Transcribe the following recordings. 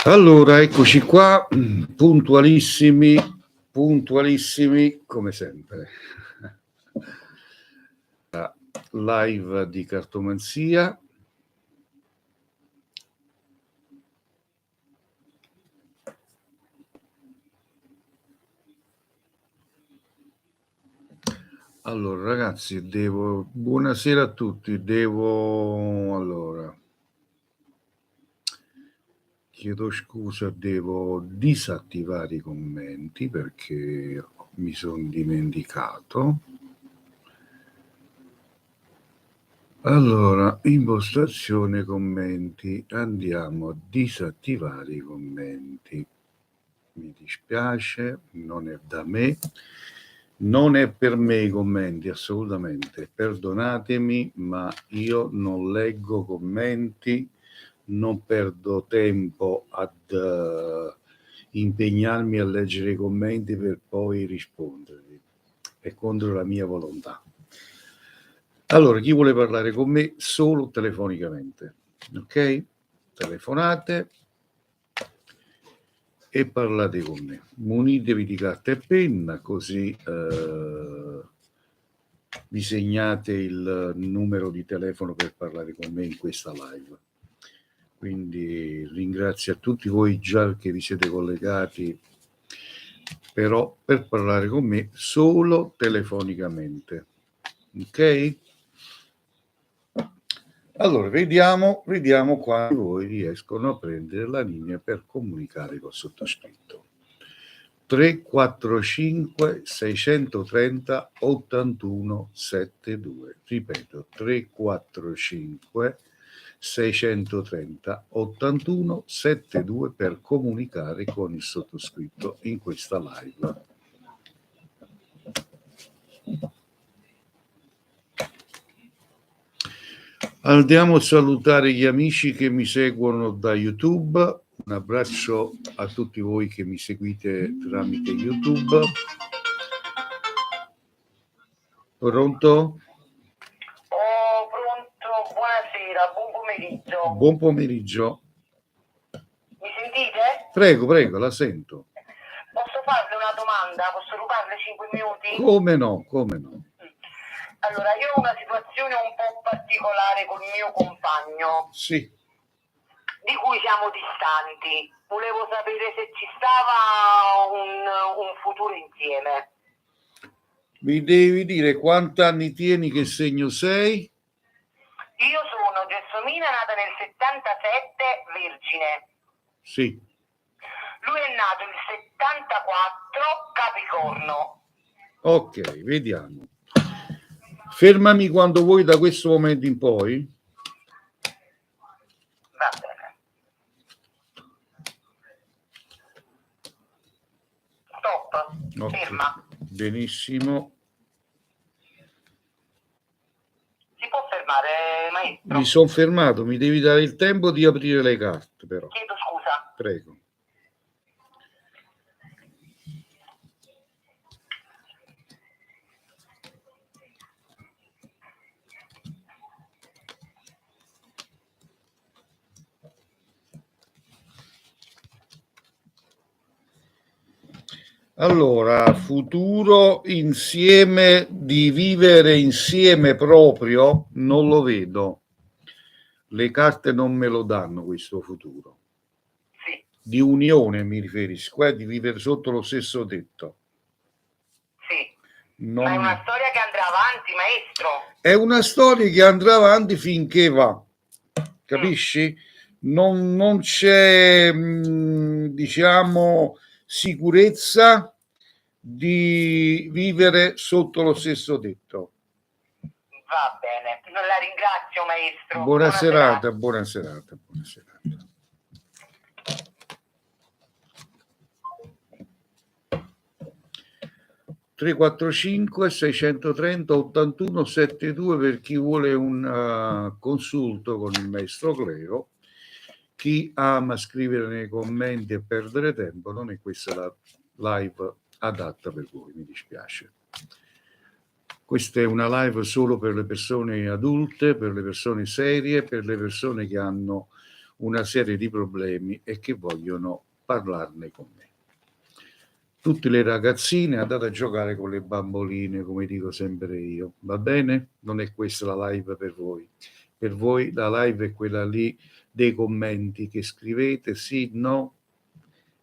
Allora, eccoci qua, puntualissimi come sempre. Live di cartomanzia. Allora, ragazzi, buonasera a tutti, allora, chiedo scusa, devo disattivare i commenti perché mi sono dimenticato. Allora, impostazione commenti, andiamo a disattivare i commenti. Mi dispiace, non è da me, non è per me i commenti, assolutamente, perdonatemi, ma io non leggo commenti, non perdo tempo ad impegnarmi a leggere i commenti per poi rispondervi, è contro la mia volontà. Allora, chi vuole parlare con me solo telefonicamente, ok? Telefonate e parlate con me. Munitevi di carta e penna, così vi segnate il numero di telefono per parlare con me in questa live. Quindi ringrazio a tutti voi già che vi siete collegati, però per parlare con me solo telefonicamente, ok? Allora, vediamo quando voi riescono a prendere la linea per comunicare col sottoscritto. 345 630 81 72. Ripeto, 345 630 81 72 per comunicare con il sottoscritto in questa live. Andiamo a salutare gli amici che mi seguono da YouTube. Un abbraccio a tutti voi che mi seguite tramite YouTube. Pronto? Oh, pronto, buonasera, buon pomeriggio. Buon pomeriggio. Mi sentite? Prego, la sento. Posso farle una domanda? Posso rubarle 5 minuti? Come no. Allora, io ho una situazione un po' particolare con il mio compagno. Sì. Di cui siamo distanti. Volevo sapere se ci stava un futuro insieme. Mi devi dire quanti anni tieni, che segno sei? Io sono Gelsomina, nata nel 77, Vergine. Sì. Lui è nato il 74, Capricorno. Ok, vediamo. Fermami quando vuoi da questo momento in poi. Va bene. Stop. Okay. Ferma. Benissimo. Si può fermare, maestro? Mi sono fermato, mi devi dare il tempo di aprire le carte, però. Chiedo scusa. Prego. Allora, futuro insieme, di vivere insieme proprio, non lo vedo. Le carte non me lo danno questo futuro. Sì. Di unione mi riferisco, di vivere sotto lo stesso tetto. Sì. Non... Ma è una storia che andrà avanti, maestro? È una storia che andrà avanti finché va, capisci? Non c'è, diciamo, sicurezza di vivere sotto lo stesso tetto. Va bene, la ringrazio, maestro. Buona serata. 345 630 81 72 per chi vuole un consulto con il maestro Cleo. Chi ama scrivere nei commenti e perdere tempo, non è questa la live adatta per voi, mi dispiace. Questa è una live solo per le persone adulte, per le persone serie, per le persone che hanno una serie di problemi e che vogliono parlarne con me. Tutte le ragazzine andate a giocare con le bamboline, come dico sempre io, va bene? Non è questa la live per voi. Per voi la live è quella lì dei commenti che scrivete sì, no,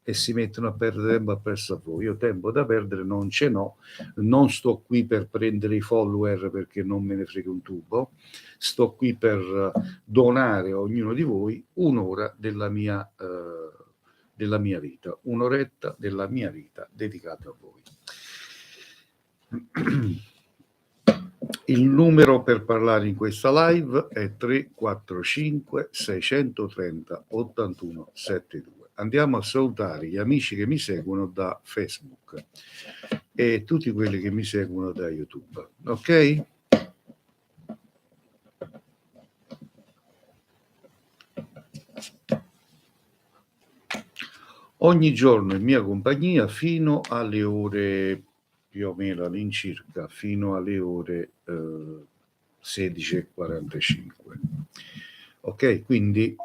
e si mettono a perdere tempo appresso a voi. Io tempo da perdere non ce n'ho, non sto qui per prendere i follower perché non me ne frega un tubo, sto qui per donare a ognuno di voi un'ora della mia vita, un'oretta della mia vita dedicata a voi. Il numero per parlare in questa live è 345 630 81 72. Andiamo a salutare gli amici che mi seguono da Facebook e tutti quelli che mi seguono da YouTube, ok? Ogni giorno in mia compagnia fino alle ore, più o meno all'incirca, fino alle ore 16:45. Ok, quindi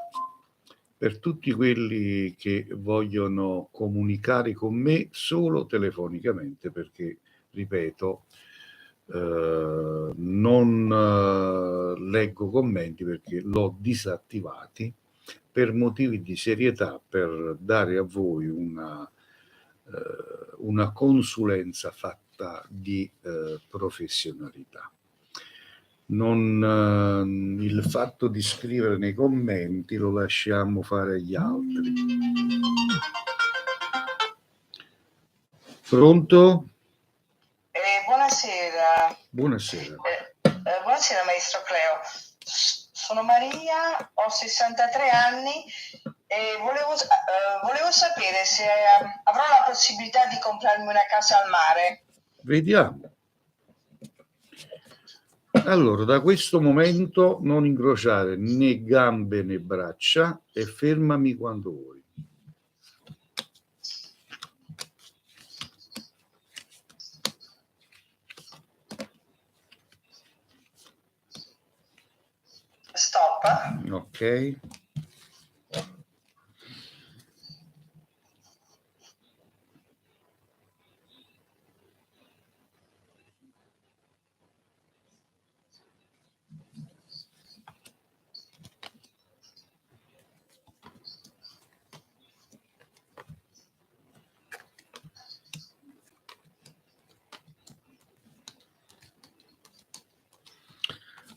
per tutti quelli che vogliono comunicare con me solo telefonicamente, perché, ripeto, non leggo commenti perché l'ho disattivati per motivi di serietà, per dare a voi una consulenza fatta di professionalità. Il fatto di scrivere nei commenti lo lasciamo fare agli altri. Pronto? Buonasera. Buonasera. Buonasera maestro Cleo. Sono Maria, ho 63 anni e volevo sapere se avrò la possibilità di comprarmi una casa al mare. Vediamo. Allora, da questo momento non incrociare né gambe né braccia e fermami quando vuoi. Stop. Ok.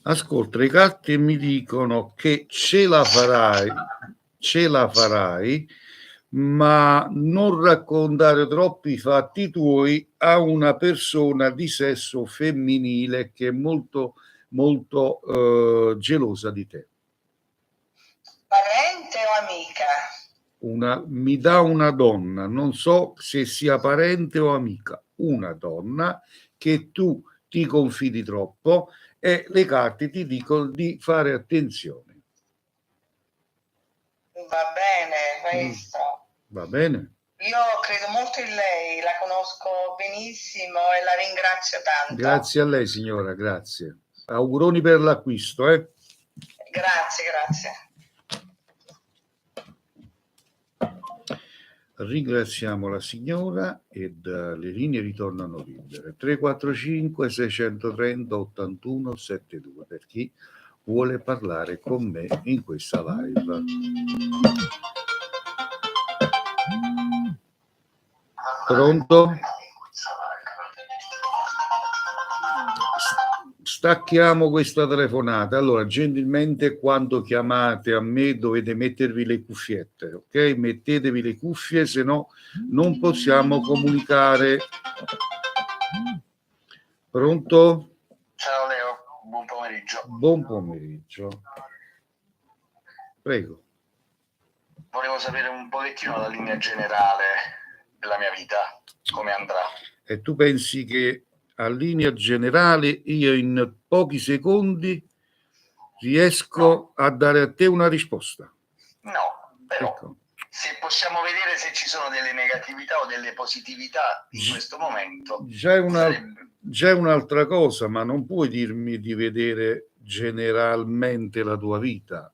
Ascolta, le carte mi dicono che ce la farai, ma non raccontare troppi fatti tuoi a una persona di sesso femminile che è molto, molto gelosa di te. Parente o amica? Mi dà una donna, non so se sia parente o amica, una donna che tu ti confidi troppo e le carte ti dicono di fare attenzione. Va bene, maestro. Va bene? Io credo molto in lei, la conosco benissimo e la ringrazio tanto. Grazie a lei signora, grazie. Auguroni per l'acquisto, eh? Grazie. Ringraziamo la signora ed le linee ritornano libere. 345 630 81 72 per chi vuole parlare con me in questa live. Pronto? Stacchiamo questa telefonata. Allora, gentilmente, quando chiamate a me dovete mettervi le cuffiette, ok? Mettetevi le cuffie, se no non possiamo comunicare. Pronto? Ciao Leo, buon pomeriggio. Buon pomeriggio. Prego. Volevo sapere un pochettino la linea generale della mia vita, come andrà. E tu pensi che a linea generale io in pochi secondi riesco a dare a te una risposta? No, però Ecco. se possiamo vedere se ci sono delle negatività o delle positività in questo momento. Già è un'altra cosa, ma non puoi dirmi di vedere generalmente la tua vita.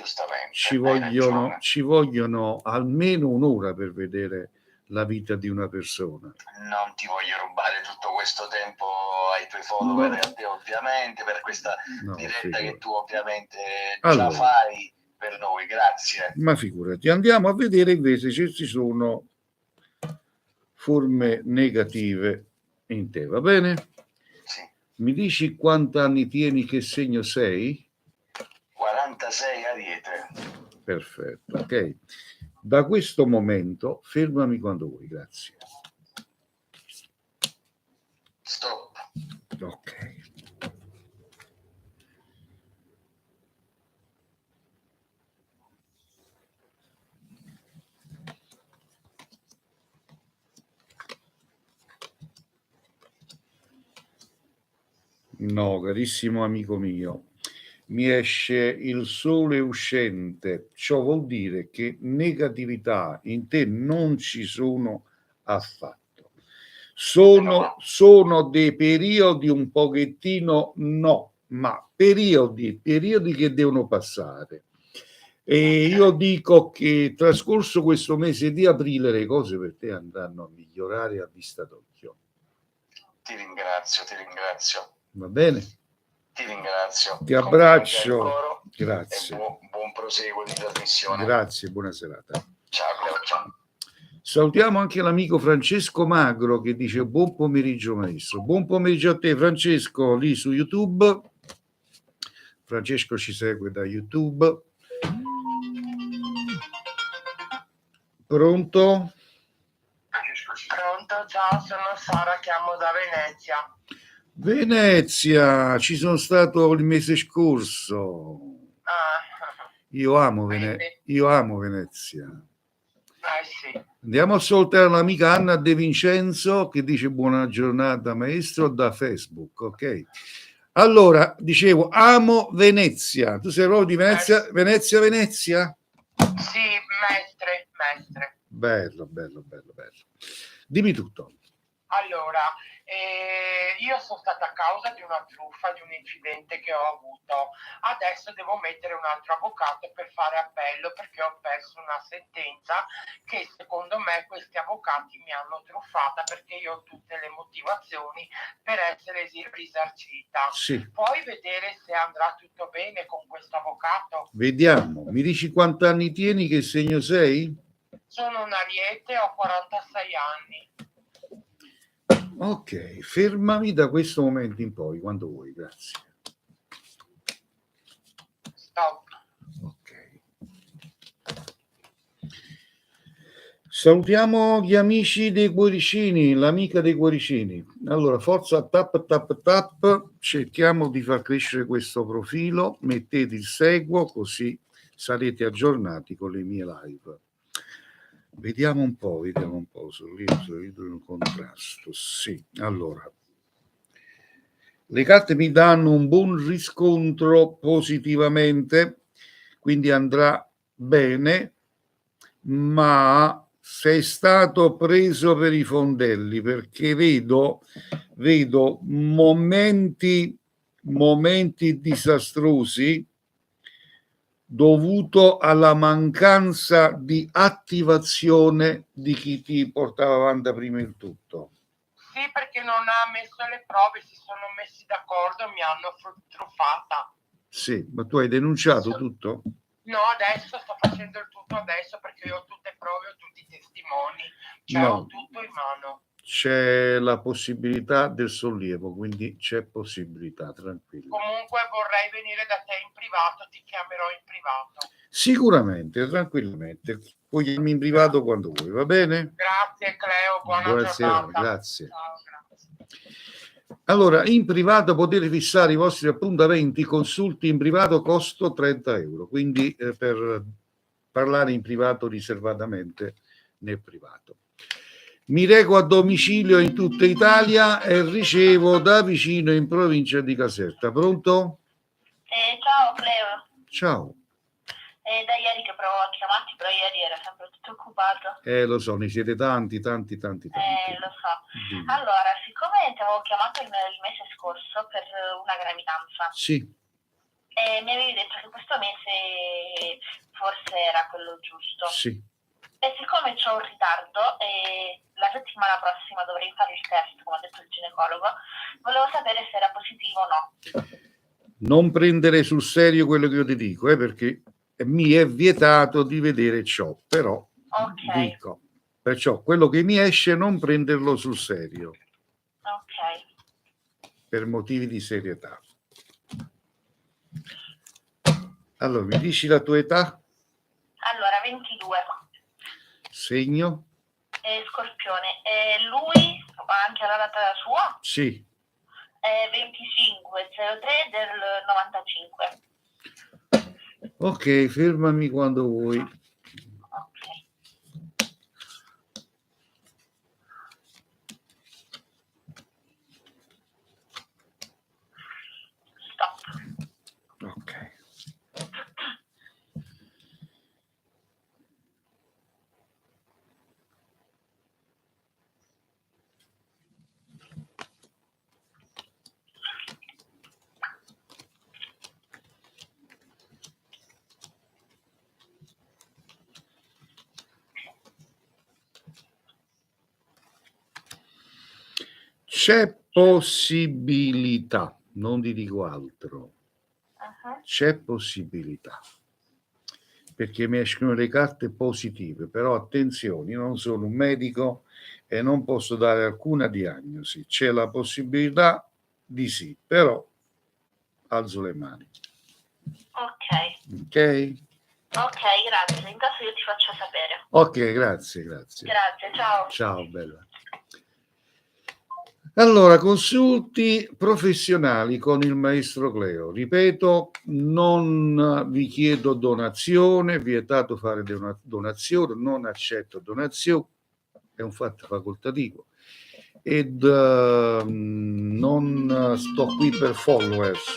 giustamente. ci hai ragione. vogliono almeno un'ora per vedere la vita di una persona. Non ti voglio rubare tutto questo tempo ai tuoi follower, No. e a te ovviamente, per questa No, diretta che figurati. tu ovviamente Allora. già fai per noi, grazie. Ma figurati, andiamo a vedere invece se ci sono forme negative in te, va bene? Sì. Mi dici quanti anni tieni, che segno sei? 46 Ariete. Perfetto, ok. Da questo momento fermami quando vuoi, grazie. Stop. Ok. No, carissimo amico mio, mi esce il sole uscente, ciò vuol dire che negatività in te non ci sono affatto. Sono dei periodi un pochettino no, ma periodi che devono passare. E io dico che trascorso questo mese di aprile le cose per te andranno a migliorare a vista d'occhio. Ti ringrazio. Va bene? Ti ringrazio. Ti abbraccio. Ancora, Grazie. e buon proseguo di trasmissione. Grazie, buona serata. Ciao Cleo, ciao. Salutiamo anche l'amico Francesco Magro che dice buon pomeriggio maestro. Buon pomeriggio a te Francesco, lì su YouTube. Francesco ci segue da YouTube. Pronto? Pronto, ciao, sono Sara, chiamo da Venezia. Venezia, ci sono stato il mese scorso. Io amo Venezia. Sì. Andiamo a salutare l'amica Anna De Vincenzo che dice buona giornata maestro da Facebook, ok? Allora, dicevo, amo Venezia. Tu sei proprio di Venezia? Venezia? Sì, mestre. Bello. Dimmi tutto. Allora, io sono stata a causa di una truffa, di un incidente che ho avuto. Adesso devo mettere un altro avvocato per fare appello perché ho perso una sentenza che secondo me questi avvocati mi hanno truffata perché io ho tutte le motivazioni per essere risarcita. Sì. Puoi vedere se andrà tutto bene con questo avvocato? Vediamo. Mi dici quanti anni tieni, che segno sei? Sono un Ariete, ho 46 anni. Ok, fermami da questo momento in poi, quando vuoi, grazie. Stop. Ok. Salutiamo gli amici dei cuoricini, l'amica dei cuoricini. Allora, forza tap, cerchiamo di far crescere questo profilo, mettete il seguo così sarete aggiornati con le mie live. Vediamo un po', solido in contrasto. Sì, allora. Le carte mi danno un buon riscontro positivamente, quindi andrà bene, ma sei stato preso per i fondelli perché vedo momenti disastrosi dovuto alla mancanza di attivazione di chi ti portava avanti prima il tutto. Sì, perché non ha messo le prove, si sono messi d'accordo e mi hanno truffata. Sì, ma tu hai denunciato tutto? No, adesso sto facendo il tutto adesso perché io ho tutte prove, ho tutti i testimoni, cioè No. ho tutto in mano. C'è la possibilità del sollievo, quindi c'è possibilità, tranquillo. Comunque vorrei venire da te in privato, ti chiamerò in privato. Sicuramente, tranquillamente. Puoi chiamarmi in privato quando vuoi, va bene? Grazie Cleo, buona Buonasera, giornata. grazie. Ciao, grazie. Allora, in privato potete fissare i vostri appuntamenti, consulti in privato, costo 30 euro, quindi per parlare in privato riservatamente nel privato. Mi reco a domicilio in tutta Italia e ricevo da vicino in provincia di Caserta. Pronto? Ciao Cleo. Ciao. Da ieri che provo a chiamarti, però ieri era sempre tutto occupato. Lo so, ne siete tanti. Lo so. Dimmi. Allora, siccome ti avevo chiamato il mese scorso per una gravidanza. Sì. e mi avevi detto che questo mese forse era quello giusto. Sì. E siccome c'ho un ritardo e la settimana prossima dovrei fare il test, come ha detto il ginecologo, volevo sapere se era positivo o no. Non prendere sul serio quello che io ti dico, perché mi è vietato di vedere ciò, però Ok. dico, perciò quello che mi esce non prenderlo sul serio, Ok. per motivi di serietà. Allora, mi dici la tua età? Allora, 22. Segno? Scorpione. E lui, anche la data sua, Sì. è 25/03 del 95. Ok, fermami quando vuoi. Ok. Stop. Ok. C'è possibilità, non ti dico altro, c'è possibilità, perché mi escono le carte positive, però attenzione, io non sono un medico e non posso dare alcuna diagnosi, c'è la possibilità di sì, però alzo le mani. Ok. Ok? Ok, grazie. In caso io ti faccio sapere. Ok, grazie. Grazie, ciao. Ciao, bella. Allora, consulti professionali con il maestro Cleo. Ripeto, non vi chiedo donazione, vietato fare donazione, non accetto donazioni, è un fatto facoltativo. Ed non sto qui per followers.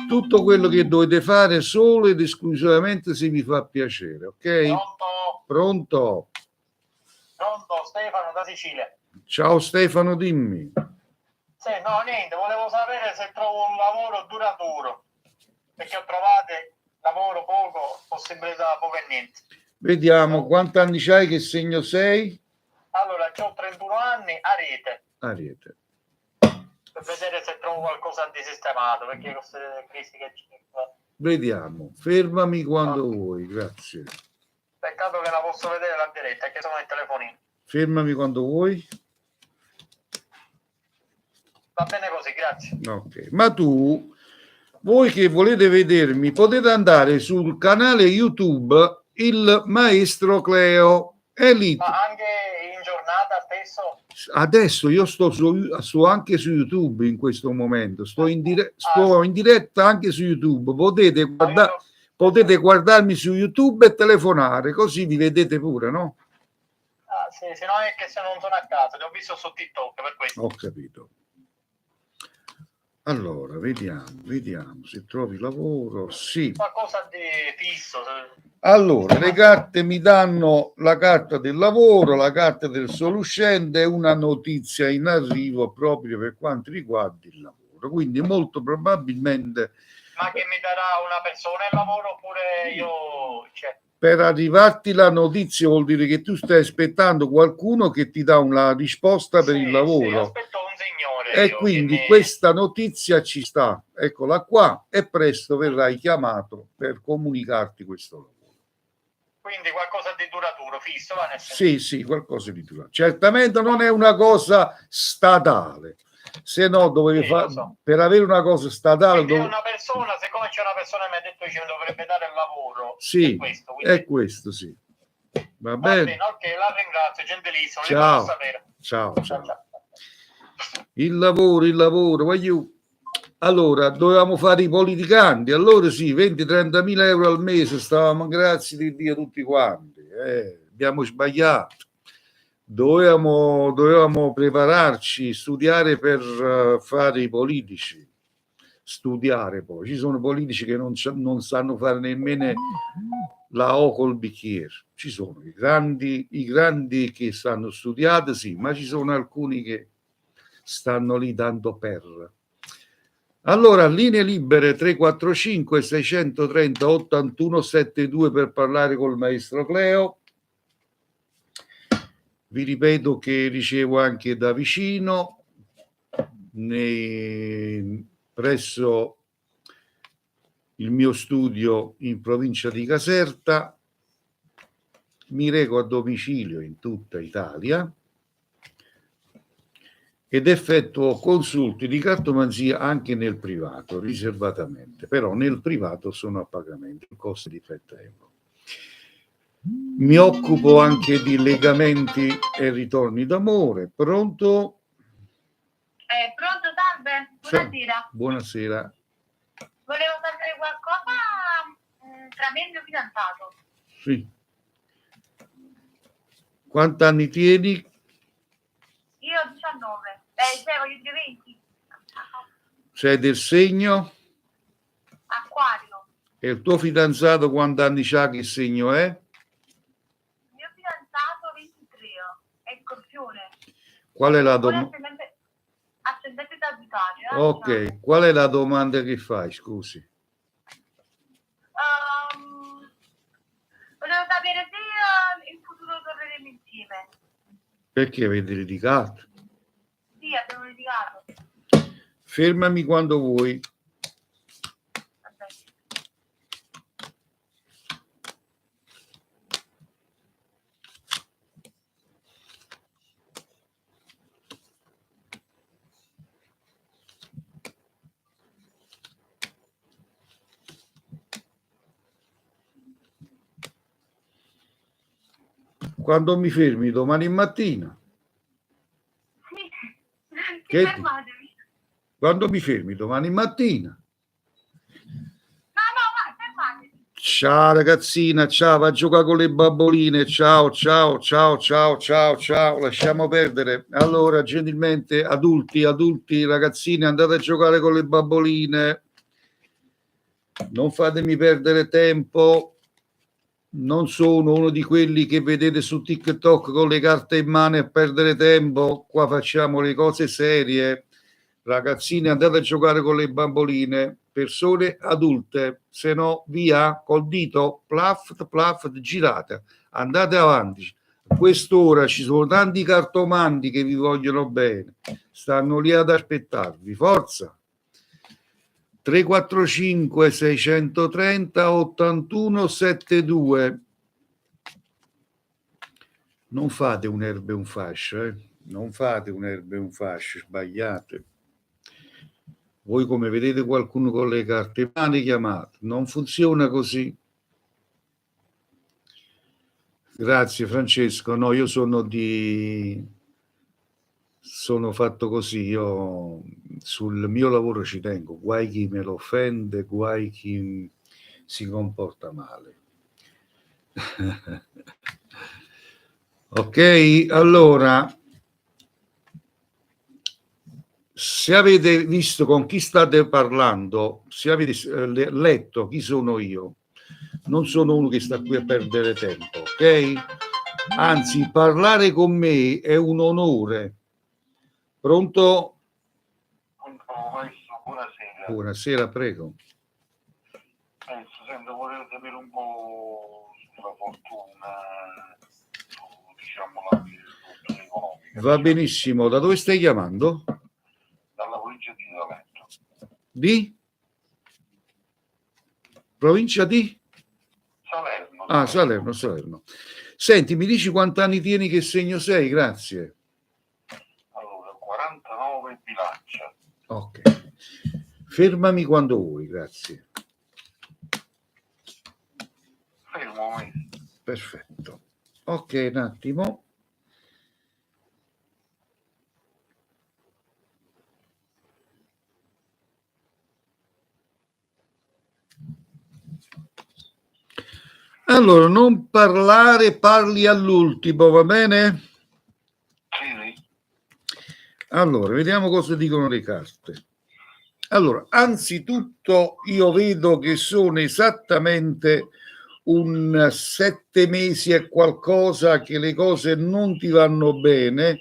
Tutto quello che dovete fare solo ed esclusivamente se vi fa piacere, ok? Pronto? Pronto, Stefano da Sicilia. Ciao Stefano, dimmi. Sì, no, niente, volevo sapere se trovo un lavoro duraturo, perché ho trovato lavoro poco, possibilità poco e niente. Vediamo, quanti anni c'hai, che segno sei? Allora, ho 31 anni, Ariete, Ariete. per vedere se trovo qualcosa di sistemato, perché queste crisi che c'è. Vediamo, fermami quando vuoi, grazie. Peccato che la posso vedere la diretta, che sono il telefonino. Fermami quando vuoi. Va bene così, grazie. Ok, ma tu, voi che volete vedermi, potete andare sul canale YouTube Il Maestro Cleo. E lì, Ma anche in giornata spesso? adesso io sto anche su YouTube in questo momento, sto in diretta anche su YouTube. Potete guardarmi su YouTube e telefonare, così vi vedete pure, no? Ah, sì, se no è che se non sono a casa, li ho visto su TikTok, per questo. Ho capito. Allora, vediamo se trovi lavoro. Sì. Qualcosa di fisso. Allora, le carte mi danno la carta del lavoro, la carta del soluscente e una notizia in arrivo proprio per quanto riguarda il lavoro. Quindi molto probabilmente... Ma che mi darà una persona il lavoro oppure io... Cioè... Per arrivarti la notizia vuol dire che tu stai aspettando qualcuno che ti dà una risposta per il lavoro. Sì, aspetto un signore. E quindi questa notizia ci sta, eccola qua, e presto verrai chiamato per comunicarti questo lavoro. Quindi qualcosa di duraturo, fisso, va nel senso. Sì, qualcosa di duraturo. Certamente non è una cosa statale, se no dovevi fare, per avere una cosa statale... Quindi una persona, siccome c'è una persona che mi ha detto che ci dovrebbe dare il lavoro, sì, quindi... è questo, sì. Va bene? Va bene, ok, la ringrazio, gentilissimo. Ciao. Il lavoro, voglio... Allora, dovevamo fare i politicanti, allora sì, 20-30 mila euro al mese, stavamo, grazie di Dio, tutti quanti, abbiamo sbagliato, dovevamo prepararci, studiare per fare i politici, studiare poi, ci sono politici che non sanno fare nemmeno la O col bicchiere, ci sono i grandi che sanno studiare, sì, ma ci sono alcuni che stanno lì tanto per... Allora, linee libere 345 630 8172 per parlare col maestro Cleo. Vi ripeto che ricevo anche da vicino, presso il mio studio in provincia di Caserta. Mi reco a domicilio in tutta Italia ed effettuo consulti di cartomanzia anche nel privato, riservatamente, però nel privato sono a pagamento, il costo di 30 euro. Mi occupo anche di legamenti e ritorni d'amore. Pronto? Pronto, salve, buonasera. Buonasera. Volevo sapere qualcosa tra me e il mio fidanzato. Sì. Quanti anni tieni? Io 19, voglio dire 20. Sei del segno? Acquario. E il tuo fidanzato quanti anni c'ha, che segno è? Il mio fidanzato 23, è Scorpione. Qual è la domanda? Ascendente Sagittario. Ok, qual è la domanda che fai, scusi? Volevo sapere se in futuro torneremo insieme. Perché avete litigato? Sì, abbiamo litigato. Fermami quando vuoi. Vabbè. Quando mi fermi? Domani mattina? Sì. Che- Fermatevi. Quando mi fermi? Domani mattina? No, fermatevi. Ciao ragazzina, ciao, va a giocare con le bamboline, ciao, ciao, ciao, ciao, ciao, ciao, lasciamo perdere. Allora, gentilmente, adulti, ragazzini, andate a giocare con le bamboline, non fatemi perdere tempo. Non sono uno di quelli che vedete su TikTok con le carte in mano a perdere tempo. Qua facciamo le cose serie. Ragazzini, andate a giocare con le bamboline, persone adulte, se no via col dito, plaf, girate, andate avanti. A quest'ora ci sono tanti cartomanti che vi vogliono bene, stanno lì ad aspettarvi, forza. 345 630 8172. Non fate un'erba e un fascio, non fate un'erba e un fascio, sbagliate. Voi come vedete qualcuno con le carte in mano chiamate, non funziona così. Grazie Francesco, no, io sono fatto così, io sul mio lavoro ci tengo, guai chi me lo offende, guai chi si comporta male. Ok, allora, se avete visto con chi state parlando, se avete letto chi sono io, non sono uno che sta qui a perdere tempo, ok? Anzi, parlare con me è un onore. Pronto? Buonasera. Buonasera, prego. Sento, volevo sapere un po' sulla fortuna, diciamo, la situazione economica. Va benissimo. Da dove stai chiamando? Dalla provincia di Salento. Di? Provincia di? Salerno. Ah, Salerno. Senti, mi dici quanti anni tieni, che segno sei? Grazie. Allora, 49 bilancia. Ok. Fermami quando vuoi, grazie. Fermo. Perfetto. Ok, un attimo. Allora, non parlare, parli all'ultimo, va bene? Sì. Allora, vediamo cosa dicono le carte. Allora, anzitutto io vedo che sono esattamente un 7 mesi e qualcosa che le cose non ti vanno bene.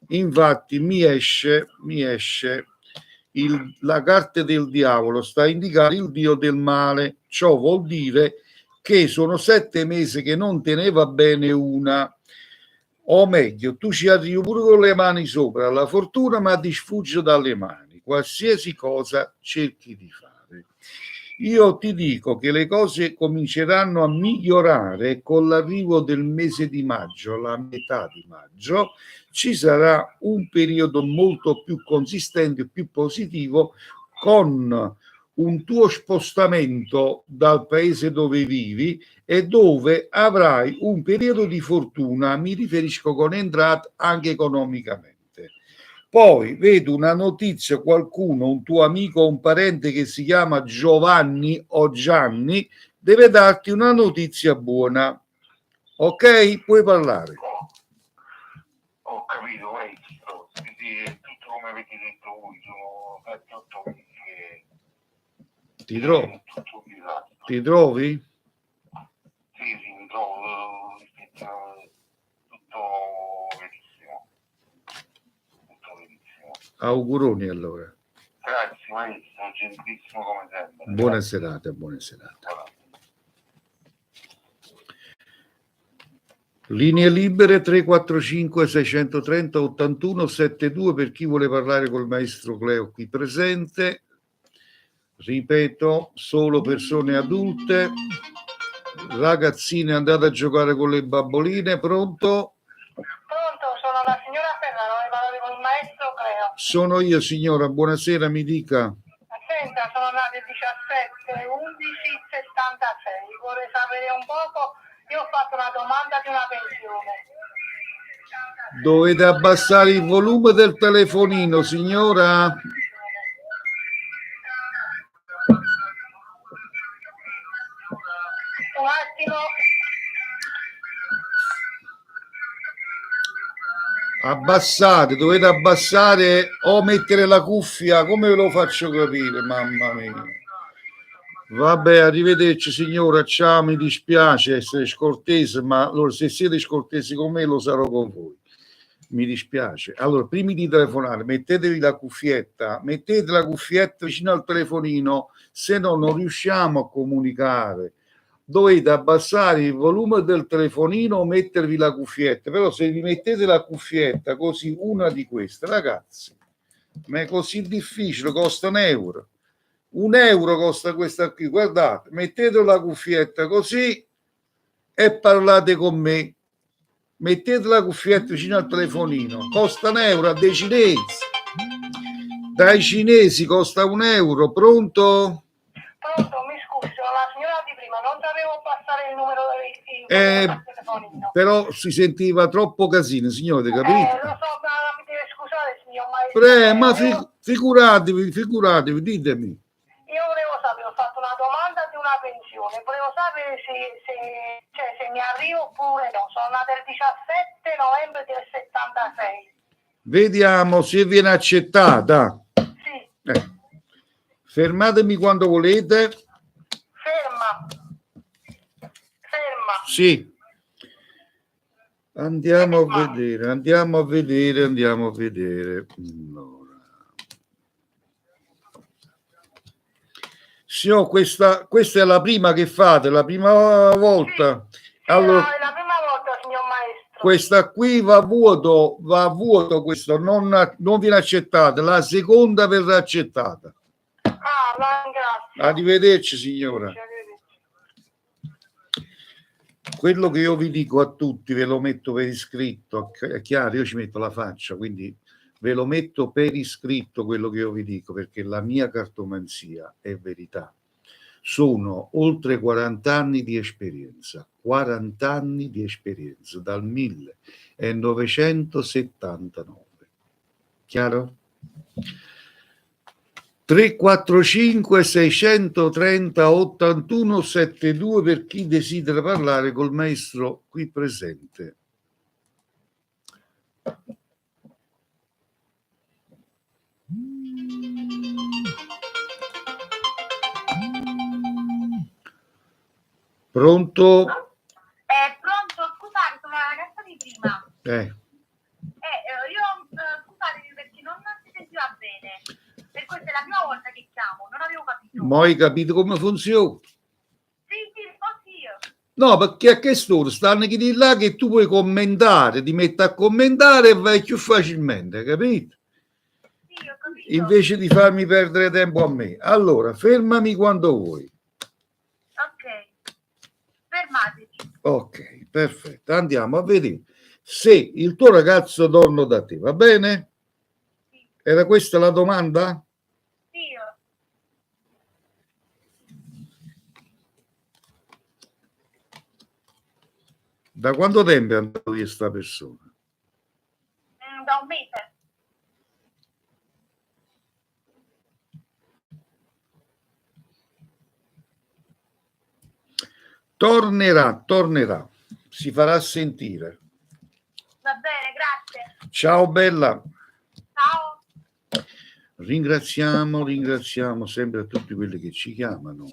Infatti mi esce la carta del diavolo sta a indicare il dio del male. Ciò vuol dire che sono 7 mesi che non te ne va bene una, o meglio, tu ci arrivi pure con le mani sopra la fortuna, ma ti sfugge dalle mani qualsiasi cosa cerchi di fare. Io ti dico che le cose cominceranno a migliorare con l'arrivo del mese di maggio, la metà di maggio. Ci sarà un periodo molto più consistente, più positivo, con un tuo spostamento dal paese dove vivi e dove avrai un periodo di fortuna, mi riferisco con entrate anche economicamente. Poi vedo una notizia, qualcuno, un tuo amico o un parente che si chiama Giovanni o Gianni, deve darti una notizia buona. Ok? Puoi parlare. Ho capito, maestro. Sì, è tutto come avete detto voi, sono 7-8 mesi che Ti trovi? è tutto un disastro. Ti trovi? Sì, mi trovo tutto verissimo. Tutto verissimo. Auguroni allora. Grazie, maestro, gentilissimo come sempre. Buona serata, buona serata. Linee libere 345 630 81 72 per chi vuole parlare col maestro Cleo qui presente. Ripeto, solo persone adulte, ragazzine andate a giocare con le babboline. Pronto? Pronto, sono la signora Ferraro, vorrei parlare con il maestro Cleo. Sono io, signora, buonasera, mi dica. Senta, sono nata il 17 11 76, vorrei sapere un poco, io ho fatto una domanda di una pensione. Dovete abbassare il volume del telefonino, signora. Un attimo. Abbassate, dovete abbassare o mettere la cuffia, come ve lo faccio capire, mamma mia. Vabbè, arrivederci signora, ciao, mi dispiace essere scortese, ma allora, se siete scortesi con me lo sarò con voi. Mi dispiace. Allora, prima di telefonare, mettetevi la cuffietta, mettete la cuffietta vicino al telefonino, se no non riusciamo a comunicare. Dovete abbassare il volume del telefonino o mettervi la cuffietta, però se vi mettete la cuffietta così, una di queste, ragazzi, ma è così difficile, costa €1. €1 costa questa qui, guardate, mettete la cuffietta così e parlate con me. Mettete la cuffietta vicino al telefonino, costa €1 dai cinesi. Dai cinesi costa €1, pronto? Pronto, mi scusi, sono la signora di prima, non sapevo passare il numero del telefonino. Però si sentiva troppo casino, signore, capito? Lo so, ma mi deve scusare, signor maestro. Ma figuratevi, ditemi. Io volevo sapere, ho fatto una domanda di una pensione, volevo sapere se mi arrivo oppure no. Sono nata il 17 novembre del 76. Vediamo se viene accettata. Sì. Fermatemi quando volete. Ferma. Sì. Andiamo a vedere. Allora. Signor, questa è la prima che fate, la prima volta. Sì, allora, è la prima volta, signor maestro. Questa qui va a vuoto, questo non viene accettata, la seconda verrà accettata. Ah, la ringrazio. Arrivederci, signora. Arrivederci. Quello che io vi dico a tutti, ve lo metto per iscritto, è chiaro, io ci metto la faccia, quindi ve lo metto per iscritto quello che io vi dico, perché la mia cartomanzia è verità. Sono oltre 40 anni di esperienza, 40 anni di esperienza, dal 1979. Chiaro? 345 630 81 72 per chi desidera parlare col maestro qui presente. Pronto? Pronto, scusate, sono la ragazza di prima. Io scusate perché non si sentiva bene. Per questo Ma hai capito come funziona? Sì, un po' sì io. No, perché a che stanno chi di là che tu puoi commentare, ti metti a commentare e vai più facilmente, capito? Sì, ho capito. Invece di farmi perdere tempo a me. Allora, fermami quando vuoi. Ok, fermatevi. Ok, perfetto. Andiamo a vedere se il tuo ragazzo torna da te, va bene? Sì, Era questa la domanda? sì io. Da quanto tempo è andato via questa persona? Da un mese. Tornerà, si farà sentire. Va bene, grazie. Ciao bella. Ciao. Ringraziamo sempre a tutti quelli che ci chiamano.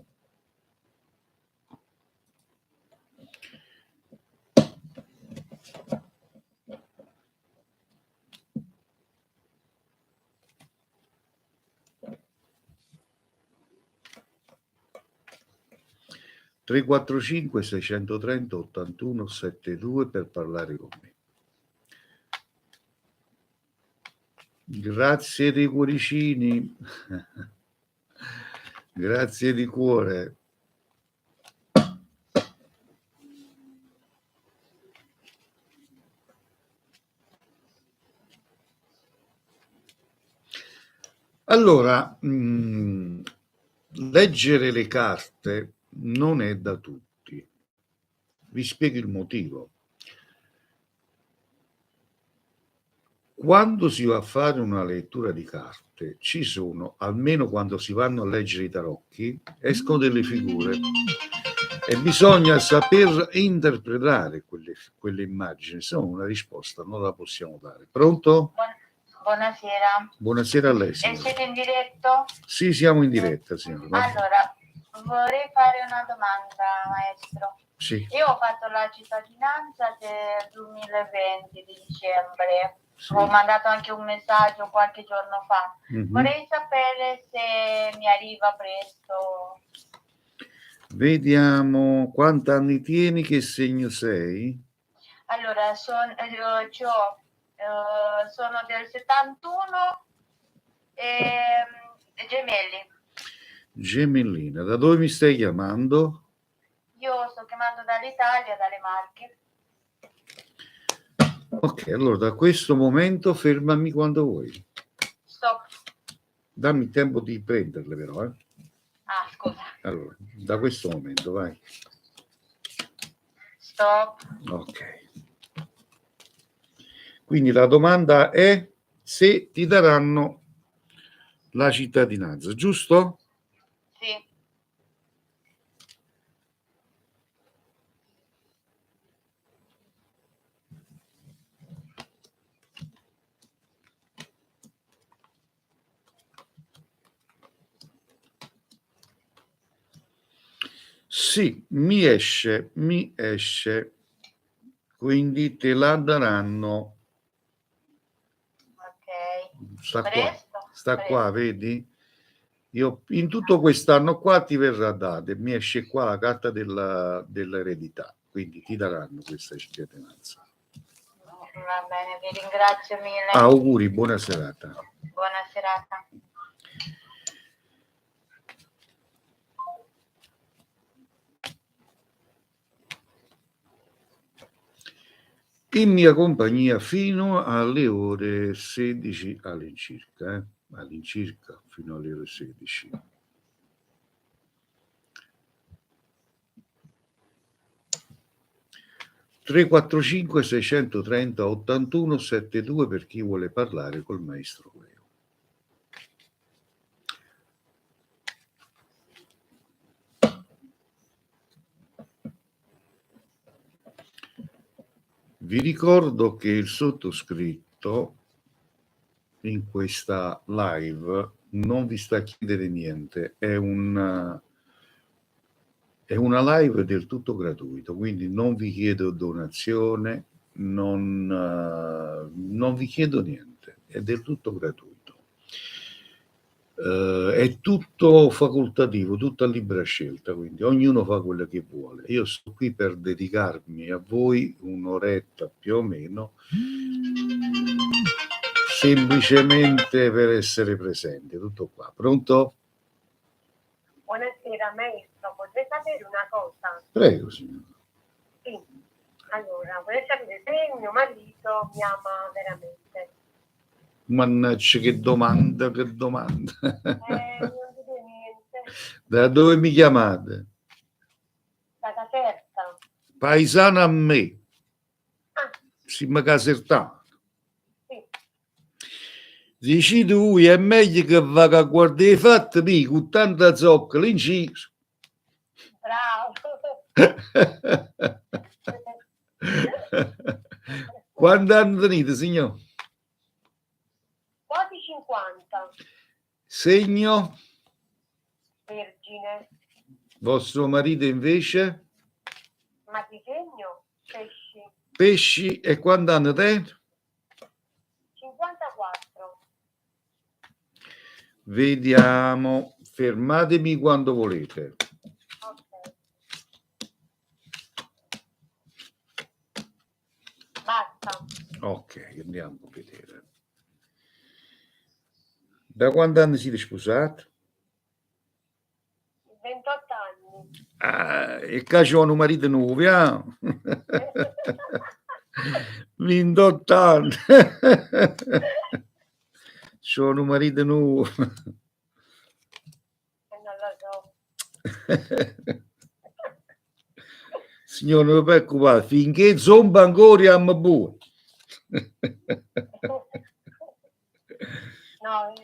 (345 630 81 72) per parlare con me. Grazie dei cuoricini. Grazie di cuore. Allora, leggere le carte non è da tutti. Vi spiego il motivo. Quando si va a fare una lettura di carte, ci sono, almeno quando si vanno a leggere i tarocchi, escono delle figure e bisogna saper interpretare quelle immagini, se no una risposta non la possiamo dare. Pronto? Buonasera. Buonasera a lei, E signora. siete in diretto? Sì, siamo in diretta, signora. Allora, vorrei fare una domanda, maestro. Sì, Io ho fatto la cittadinanza del 2020 di dicembre. sì. Ho mandato anche un messaggio qualche giorno fa. Mhm. Vorrei sapere se mi arriva presto. Vediamo quanti anni tieni, che segno sei? Allora, sono del 71 e gemelli. Gemellina, da dove mi stai chiamando? Io sto chiamando dall'Italia, dalle Marche. Ok, allora da questo momento fermami quando vuoi. Stop. Dammi tempo di prenderle però, eh. Ah, scusa. Allora, da questo momento, vai. Stop. Ok. Quindi la domanda è se ti daranno la cittadinanza, giusto? Sì. Sì, mi esce, quindi te la daranno. Ok. Sta qua, Presto? sta qua, vedi? Io in tutto quest'anno qua ti verrà data, e mi esce qua la carta dell'eredità, quindi ti daranno questa cittadinanza. Va bene, vi ringrazio mille. Auguri, buona serata. Buona serata. In mia compagnia fino alle ore 16 all'incirca, fino alle ore 16. (345 630 81 72) per chi vuole parlare col maestro Cleo. Vi ricordo che il sottoscritto in questa live non vi sta a chiedere niente, è una live del tutto gratuito, quindi non vi chiedo donazione, non vi chiedo niente, è del tutto gratuito. è tutto facoltativo, tutto a libera scelta, quindi ognuno fa quello che vuole. Io sto qui per dedicarmi a voi un'oretta più o meno, semplicemente per essere presente. Tutto qua. Pronto? Buonasera maestro, potrei sapere una cosa? Prego, signora. Sì, allora, vorrei sapere se mio marito mi ama veramente. Mannaggia, che domanda, che domanda. Non dite niente, Da dove mi chiamate? da Caserta. Paesano a me, Ah, siamo casertani. sì, Dici tu, è meglio che vada a guardare i fatti, mi con tanta zoccola in giro. bravo. Quanti anni tenete, signor? Quasi 50, Segno? vergine. Vostro marito invece? Ma di segno? Pesci. Pesci, e quanti anni te? 54. Vediamo, fermatemi quando volete. Ok. Basta. Ok, andiamo a vedere. Da quanti anni siete sposati? 28 anni. Ah, e qua c'ho un marito nuovo, ah? 28 anni. C'ho un marito nuovo. Non lo so. Signore, non vi preoccupate, finché zomba ancora a buono. No,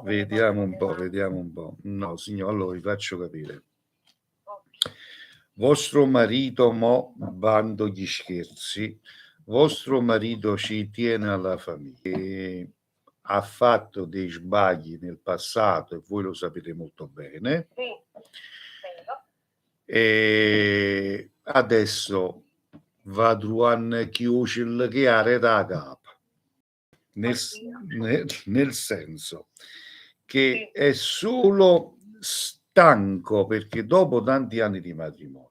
vediamo un po'. Vediamo un po'. No, signore, allora vi faccio capire. Ok. Vostro marito, bando gli scherzi, vostro marito ci tiene alla famiglia. E ha fatto dei sbagli nel passato e voi lo sapete molto bene. Sì, vero. E adesso va a chiudere che ha da capo. Nel senso che è solo stanco perché dopo tanti anni di matrimonio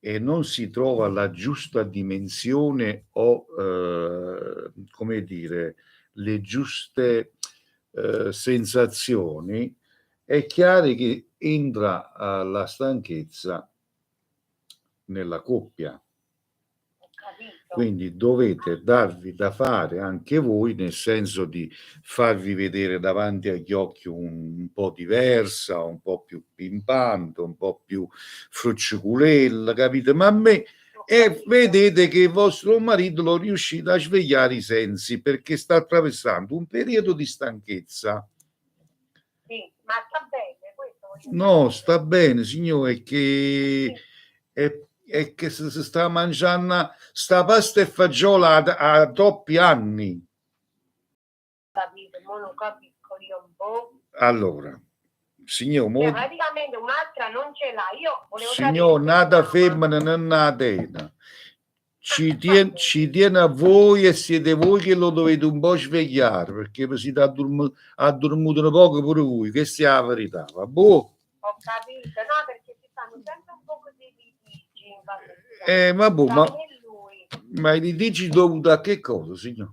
e non si trova la giusta dimensione o come dire le giuste sensazioni, è chiaro che entra la stanchezza nella coppia. Quindi dovete darvi da fare anche voi, nel senso di farvi vedere davanti agli occhi un po' diversa, un po' più pimpante, un po' più frucciculella, capite? Ma a me, e vedete che il vostro marito lo riuscite a svegliare i sensi perché sta attraversando un periodo di stanchezza. Sì, ma sta bene questo? No, sta bene, signore, che è che si sta mangiando sta pasta e fagioli a troppi anni. Capito, mo lo capisco io un po'. Allora, signor, Cioè, praticamente un'altra non ce l'ha. Io volevo signor, sapere nata se femmina non natena. Ci tiene a voi e siete voi che lo dovete un po' svegliare perché siete addormuto poco pure voi. Questa è la verità, va boh? Ho capito, no, perché ci stanno sempre un po' di litigi in famiglia. Vabbè, lui. ma i litigi dovuti a che cosa, signor?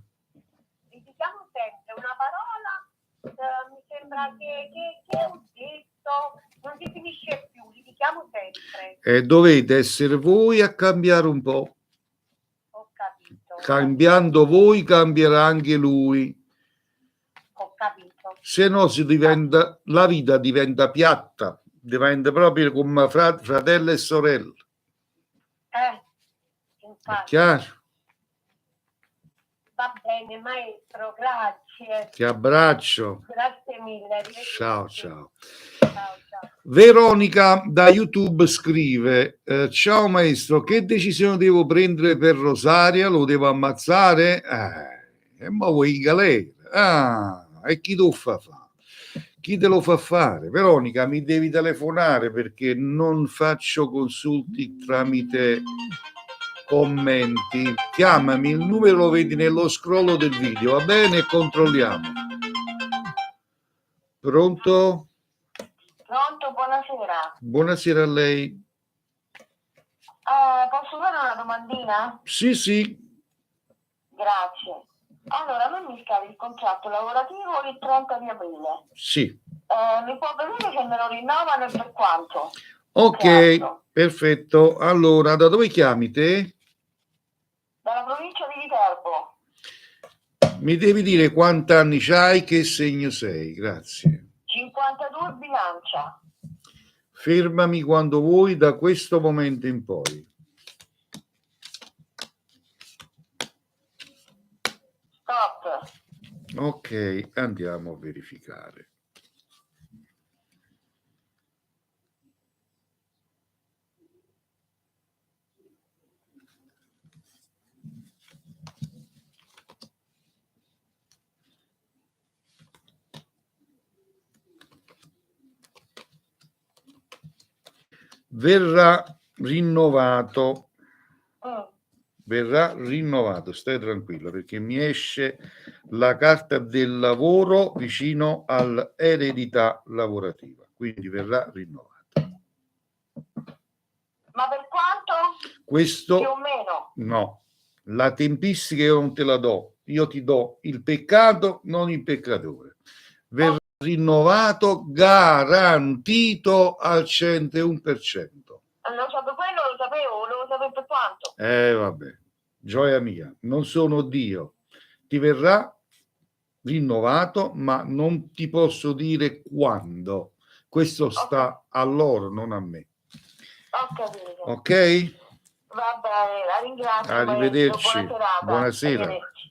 Litighiamo sempre una parola, mi sembra che ho detto, non si finisce più, litighiamo sempre. E dovete essere voi a cambiare un po'. Ho capito. Cambiando voi, cambierà anche lui. Ho capito. Se no la vita diventa piatta, diventa proprio come fratello e sorella. Infatti. È chiaro? Va bene, maestro, grazie. Ti abbraccio. Grazie mille. Ciao. Ciao. Veronica da YouTube scrive: ciao maestro, che decisione devo prendere per Rosaria? Lo devo ammazzare? E ma vuoi in galera? E chi te lo fa fare? Chi te lo fa fare? Veronica, mi devi telefonare perché non faccio consulti tramite commenti. Chiamami, il numero lo vedi nello scrollo del video, va bene? Controlliamo. Pronto? Pronto, buonasera. Buonasera a lei. Posso fare una domandina? Sì, sì. Grazie. Allora, a me mi scade il contratto lavorativo il 30 di aprile. Sì. Mi può vedere se me lo rinnovano e per quanto? Ok, Certo. perfetto. Allora, da dove chiami te? Dalla provincia di Viterbo. Mi devi dire quanti anni c'hai, che segno sei, grazie. 52 Bilancia. Fermami quando vuoi da questo momento in poi. Stop. Ok, andiamo a verificare. Verrà rinnovato. Verrà rinnovato, stai tranquillo, perché mi esce la carta del lavoro vicino all'eredità lavorativa, quindi verrà rinnovato. Ma per quanto? Più Questo o meno. no, la tempistica io non te la do, io ti do il peccato, non il peccatore. Verrà rinnovato, garantito al 101%. Lo sapevo, quello lo sapevo, volevo sapere per quanto. Vabbè, gioia mia, non sono Dio. Ti verrà rinnovato, ma non ti posso dire quando. Questo sta a loro, non a me. Ho capito. Ok? Va bene, la ringrazio. Arrivederci. Maestro. Buona serata. Buonasera. Arrivederci.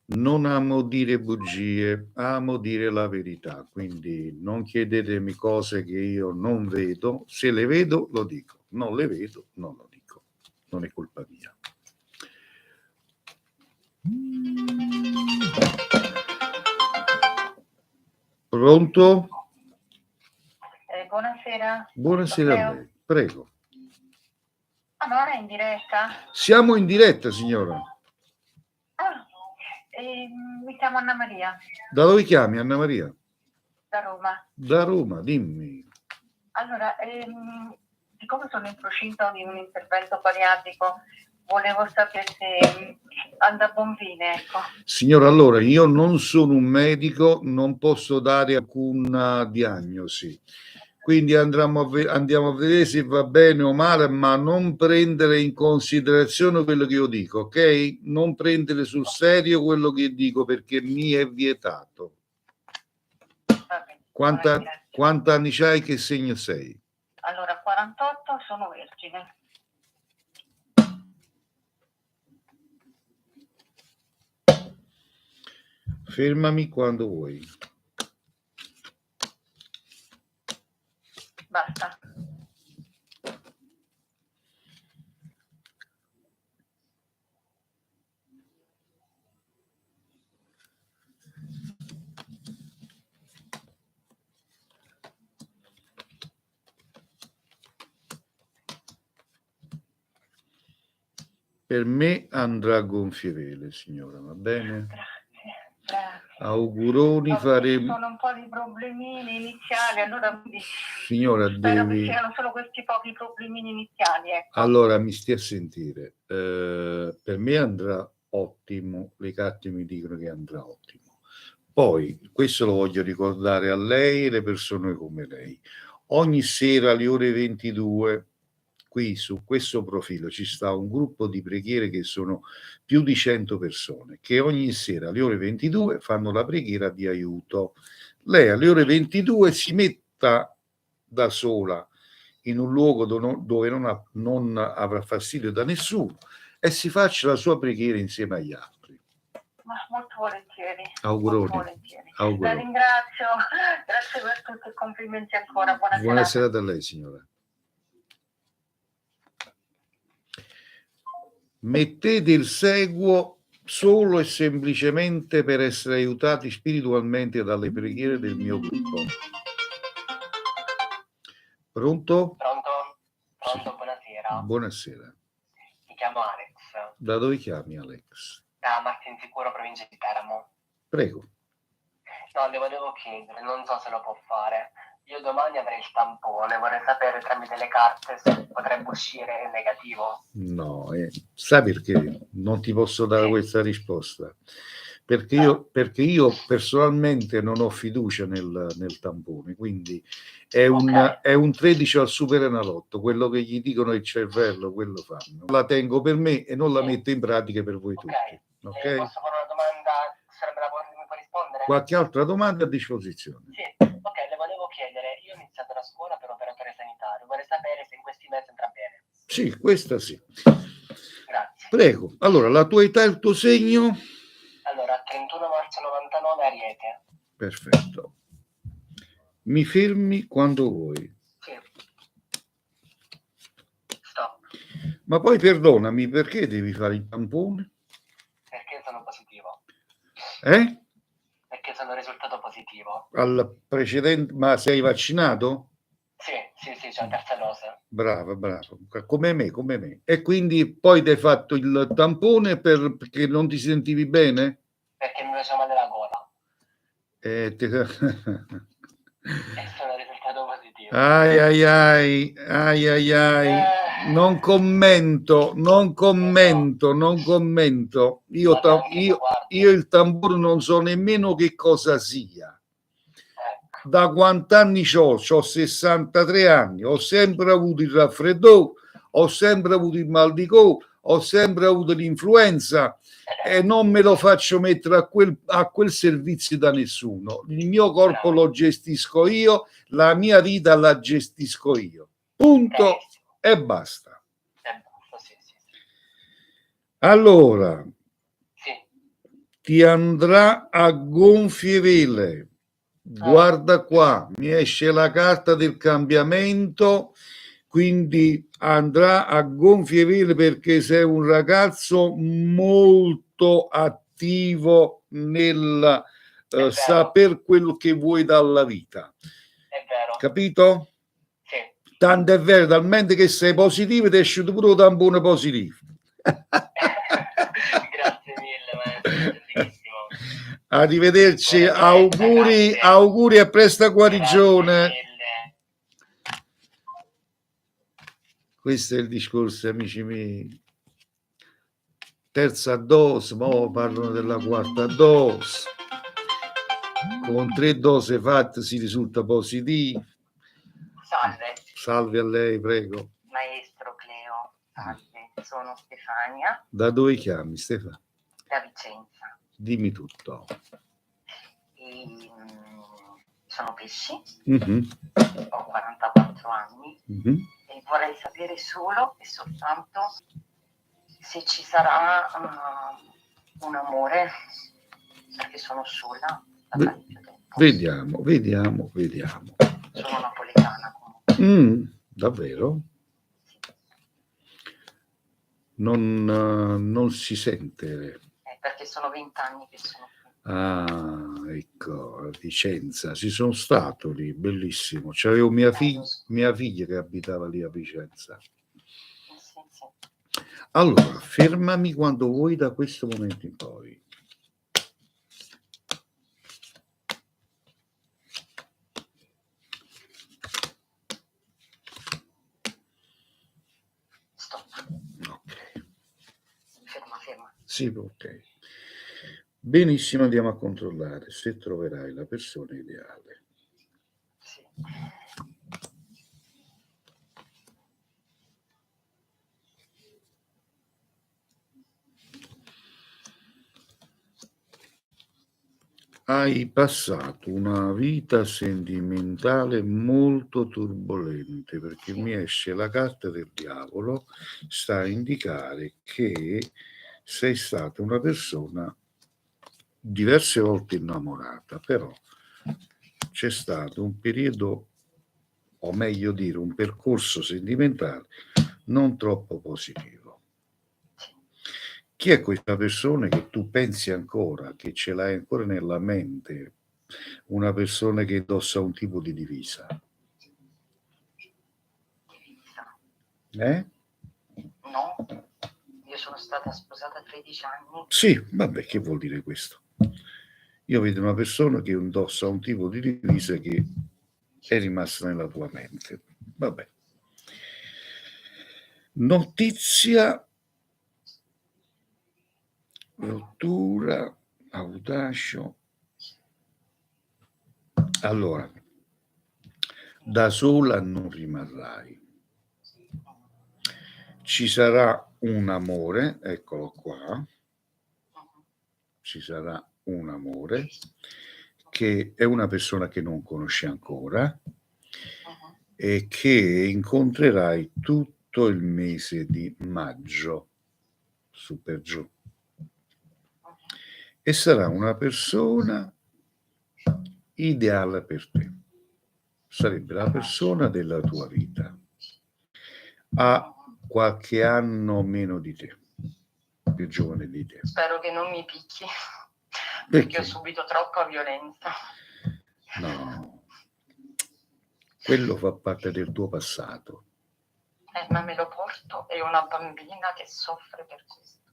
Non amo dire bugie, amo dire la verità, quindi non chiedetemi cose che io non vedo, se le vedo lo dico, non le vedo non lo dico, non è colpa mia. Pronto? Buonasera. Buonasera a lei, prego. Ah, non è in diretta? Siamo in diretta, signora. Mi chiamo Anna Maria, Da dove chiami, Anna Maria? da Roma. Da Roma, dimmi. Allora, siccome sono in procinto di un intervento bariatrico, volevo sapere se anda a buon fine, ecco. Signora, allora, io non sono un medico, non posso dare alcuna diagnosi. Quindi andiamo a vedere se va bene o male, ma non prendere in considerazione quello che io dico, ok? Non prendere sul serio quello che dico perché mi è vietato. Quanti anni c'hai? Che segno sei? Allora, 48, sono vergine. Fermami quando vuoi. Basta. Per me andrà a gonfie vele, signora, va bene? Grazie. Auguroni faremo. Sono un po' di problemini iniziali, allora signora, spero devi... che siano solo questi pochi problemini iniziali. Ecco. Allora, mi stia a sentire. Per me andrà ottimo, le carte mi dicono che andrà ottimo. Poi, questo lo voglio ricordare a lei e le persone come lei. Ogni sera alle ore 22, qui su questo profilo ci sta un gruppo di preghiere che sono più di 100 persone, che ogni sera alle ore 22 fanno la preghiera di aiuto. Lei alle ore 22 si metta da sola in un luogo dove non avrà fastidio da nessuno e si faccia la sua preghiera insieme agli altri. Ma molto volentieri. Auguroni. Molto volentieri. Auguroni. La ringrazio, grazie per tutto e complimenti ancora. Buona serata a lei, signora. Mettete il seguo solo e semplicemente per essere aiutati spiritualmente dalle preghiere del mio gruppo. Pronto? Pronto? Pronto, buonasera. buonasera. Buonasera. Mi chiamo Alex, Da dove chiami, Alex? da Martinsicuro, provincia di Teramo. Prego. No, le volevo chiedere, non so se lo può fare. Io domani avrei il tampone, vorrei sapere tramite le carte se potrebbe uscire negativo. No, sai perché non ti posso dare questa risposta? Perché io personalmente non ho fiducia nel tampone, quindi è un 13 al Superenalotto, quello che gli dicono il cervello, quello fanno. La tengo per me e non la metto in pratica per voi tutti. Ok? Posso fare una domanda? Sarebbe la buona che mi può rispondere? Qualche altra domanda a disposizione? Sì, ok, le volevo chiedere, io ho iniziato la scuola per operatore sanitario, vorrei sapere se in questi mesi andrà bene. Sì, questa sì. Grazie. Prego. Allora, la tua età e il tuo segno? Allora, 31 marzo 99 Ariete. Perfetto. Mi fermi quando vuoi. Sì. Stop. Ma poi perdonami, perché devi fare il tampone? Perché sono positivo? Perché sono risultato positivo. Al precedente, ma sei vaccinato? Sì, c'è la terza dose. Bravo, come me. E quindi poi ti hai fatto il tampone perché non ti sentivi bene? Perché mi faceva male la gola. E sono risultato positivo. ai. Non commento. Io il tampone non so nemmeno che cosa sia. Da quant'anni c'ho 63 anni, ho sempre avuto il raffreddore, ho sempre avuto il mal di gola, ho sempre avuto l'influenza e non me lo faccio mettere a quel servizio da nessuno. Il mio corpo lo gestisco io, la mia vita la gestisco io. Punto e basta. Allora, ti andrà a gonfie vele. Guarda qua, mi esce la carta del cambiamento, quindi andrà a gonfie vele perché sei un ragazzo molto attivo nel saper quello che vuoi dalla vita. È vero. Capito? Sì. Tanto è vero, talmente che sei positivo ti esce pure un tampone positivo. Grazie mille, maestro. Arrivederci, auguri e presta guarigione. Questo è il discorso, amici miei. Terza dose, ma parlano della quarta dose. Con 3 dosi fatte si risulta positivo. Salve a lei, prego. Maestro Cleo, salve, sono Stefania. Da dove chiami, Stefania? Da Vicenza. Dimmi tutto. Sono pesci, Ho 44 anni e vorrei sapere solo e soltanto se ci sarà un amore, perché sono sola da parecchio tempo. Vediamo. Sono napoletana comunque. Davvero? Non si sente. Perché sono 20 anni che sono qui. Ah, ecco, a Vicenza. Ci sono stato lì, bellissimo. C'avevo mia figlia che abitava lì a Vicenza. Sì. Allora, fermami quando vuoi da questo momento in poi. Stop. Ok. Ferma. Sì, ok. Benissimo, andiamo a controllare se troverai la persona ideale. Sì. Hai passato una vita sentimentale molto turbolente, perché mi esce la carta del diavolo, sta a indicare che sei stata una persona diverse volte innamorata, però c'è stato un periodo, o meglio dire, un percorso sentimentale non troppo positivo. Chi è questa persona che tu pensi ancora, che ce l'hai ancora nella mente, una persona che indossa un tipo di divisa? Divisa. no. Io sono stata sposata 13 anni. Sì, vabbè, che vuol dire questo? Io vedo una persona che indossa un tipo di divisa che è rimasta nella tua mente. Vabbè. Notizia, rottura, audacio. Allora, da sola non rimarrai. Ci sarà un amore, eccolo qua, ci sarà un amore che è una persona che non conosci ancora e che incontrerai tutto il mese di maggio, su per giù. E sarà una persona ideale per te. Sarebbe la persona della tua vita. Ha qualche anno meno di te, più giovane di te. Spero che non mi picchi, Perché? perché ho subito troppa violenza. No, quello fa parte del tuo passato. Ma me lo porto, è una bambina che soffre per questo.